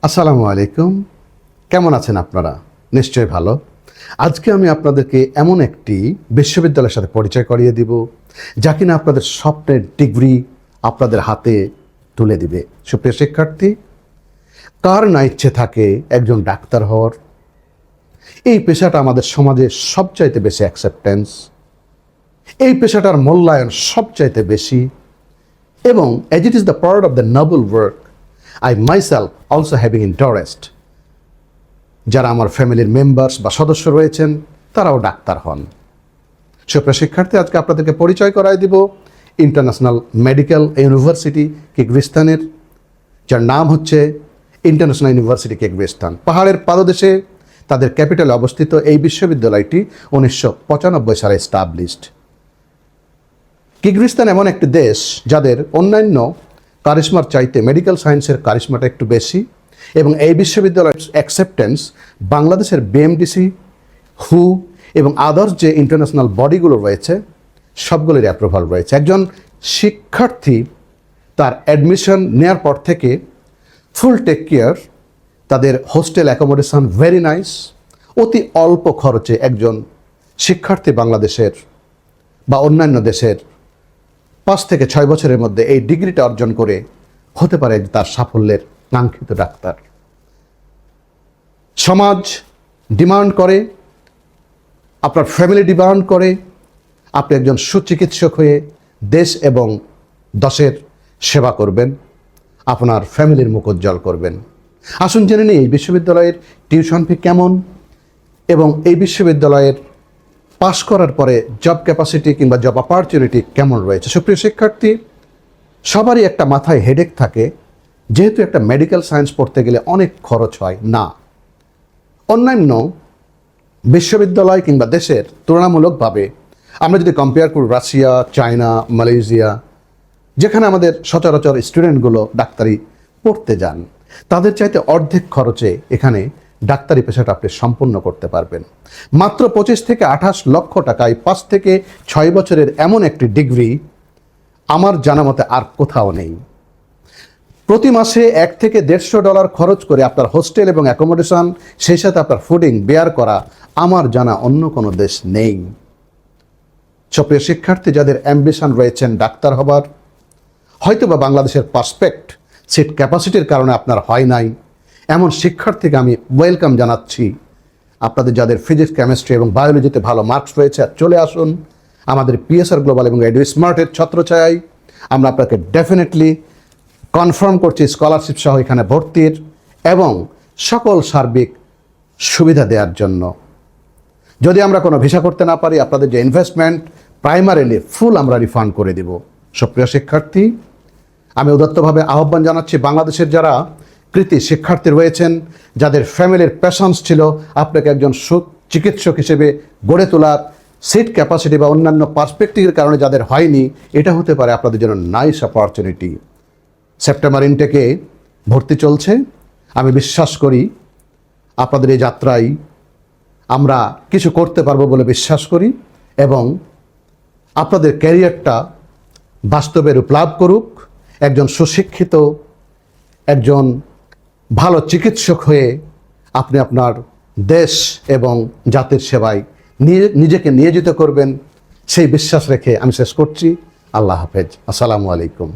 আসসালামু আলাইকুম। কেমন আছেন আপনারা? নিশ্চয়ই ভালো। আজকে আমি আপনাদেরকে এমন একটি বিশ্ববিদ্যালয়ের সাথে পরিচয় করিয়ে দিব যা কিনা আপনাদের স্বপ্নের ডিগ্রি আপনাদের হাতে তুলে দিবে। সুপ্রিয় শিক্ষার্থী, কার না ইচ্ছে থাকে একজন ডাক্তার হওয়ার? এই পেশাটা আমাদের সমাজে সবচাইতে বেশি অ্যাকসেপ্টেন্স, এই পেশাটার মূল্যায়ন সবচাইতে বেশি, এবং as it is the part of the noble work, I myself also having interest. যারা আমার ফ্যামিলির মেম্বার্স বা সদস্য রয়েছেন তারাও ডাক্তার হন। সুপ্রিয় শিক্ষার্থী, আজকে আপনাদেরকে পরিচয় করায় দিব ইন্টারন্যাশনাল মেডিকেল ইউনিভার্সিটি কিরগিজস্তানের, যার নাম হচ্ছে ইন্টারন্যাশনাল ইউনিভার্সিটি কিরগিজস্তান। পাহাড়ের পাদদেশে তাদের ক্যাপিটালে অবস্থিত এই বিশ্ববিদ্যালয়টি 1995 সালে এস্টাবলিশড। কিরগিজস্তান এমন একটি দেশ যাদের অন্যান্য কারিশমার চাইতে মেডিকেল সায়েন্সের কারিশমাটা একটু বেশি, এবং এই বিশ্ববিদ্যালয়ের অ্যাকসেপ্টেন্স বাংলাদেশের বিএমডিসি, হু এবং আদার্স যে ইন্টারন্যাশনাল বডিগুলো রয়েছে সবগুলোর অ্যাপ্রুভাল রয়েছে। একজন শিক্ষার্থী তার অ্যাডমিশন নেওয়ার পর থেকে ফুল টেক কেয়ার, তাদের হোস্টেল অ্যাকোমোডেশন ভেরি নাইস, অতি অল্প খরচে একজন শিক্ষার্থী বাংলাদেশের বা অন্যান্য দেশের 5 থেকে 6 বছরের মধ্যে এই ডিগ্রিটা অর্জন করে হতে পারে তার সাফল্যের কাঙ্ক্ষিত ডাক্তার। সমাজ ডিমান্ড করে, আপনার ফ্যামিলি ডিমান্ড করে আপনি একজন সুচিকিৎসক হয়ে দেশ এবং দশের সেবা করবেন, আপনার ফ্যামিলির মুখ উজ্জ্বল করবেন। আসুন জেনে নিই এই বিশ্ববিদ্যালয়ের টিউশন ফি কেমন এবং এই বিশ্ববিদ্যালয়ের পাস করার পরে জব ক্যাপাসিটি কিংবা জব অপরচুনিটি কেমন রয়েছে। সুপ্রিয় শিক্ষার্থী, সবারই একটা মাথায় হেডেক থাকে, যেহেতু একটা মেডিকেল সায়েন্স পড়তে গেলে অনেক খরচ হয়। না, অন্যান্য বিশ্ববিদ্যালয় কিংবা দেশের তুলনামূলকভাবে আমরা যদি কম্পেয়ার করি রাশিয়া, চায়না, মালয়েশিয়া, যেখানে আমাদের সচরাচর স্টুডেন্টগুলো ডাক্তারি পড়তে যান, তাদের চাইতে অর্ধেক খরচে এখানে ডাক্তারি পেশাটা আপনি সম্পূর্ণ করতে পারবেন। মাত্র 25 থেকে 28 লক্ষ টাকায় 5 থেকে 6 বছরের এমন একটি ডিগ্রি আমার জানা মতে আর কোথাও নেই। প্রতি মাসে $1 থেকে $150 খরচ করে আপনার হোস্টেল এবং অ্যাকোমোডেশন, সেই সাথে আপনার ফুডিং বেয়ার করা আমার জানা অন্য কোনো দেশ নেই। সুপ্রিয় শিক্ষার্থী, যাদের অ্যাম্বিশন রয়েছেন ডাক্তার হবার, হয়তো বা বাংলাদেশের পার্সপেক্ট সিট ক্যাপাসিটির কারণে আপনার হয় নাই, এমন শিক্ষার্থীকে আমি ওয়েলকাম জানাচ্ছি। আপনাদের যাদের ফিজিক্স, কেমিস্ট্রি এবং বায়োলজিতে ভালো মার্কস রয়েছে, চলে আসুন আমাদের পিএসআর গ্লোবাল এবং এডু স্মার্টের ছত্রছায়ায়। আমরা আপনাকে ডেফিনেটলি কনফার্ম করছি স্কলারশিপ সহ এখানে ভর্তির এবং সকল সার্বিক সুবিধা দেওয়ার জন্য। যদি আমরা কোনো ভিসা করতে না পারি, আপনাদের যে ইনভেস্টমেন্ট প্রাইমারিলি ফুল আমরা রিফান্ড করে দেব। সুপ্রিয় শিক্ষার্থী, আমি উদাত্তভাবে আহ্বান জানাচ্ছি বাংলাদেশের যারা কৃতি শিক্ষার্থী রয়েছেন, যাদের ফ্যামিলির প্যাশনস ছিল আপনাকে একজন চিকিৎসক হিসেবে গড়ে তোলার, সিট ক্যাপাসিটি বা অন্যান্য পার্সপেক্টিভের কারণে যাদের হয়নি, এটা হতে পারে আপনাদের জন্য নাইস অপরচুনিটি। সেপ্টেম্বর ইনটেকে ভর্তি চলছে। আমি বিশ্বাস করি আপনাদের এই যাত্রায় আমরা কিছু করতে পারবো বলে বিশ্বাস করি, এবং আপনাদের ক্যারিয়ারটা বাস্তবে রূপ লাভ করুক। একজন সুশিক্ষিত, একজন ভালো চিকিৎসক হয়ে আপনি আপনার দেশ এবং জাতির সেবায় নিজেকে নিয়োজিত করবেন, সেই বিশ্বাস রেখে আমি শেষ করছি। আল্লাহ হাফেজ। আসসালামু আলাইকুম।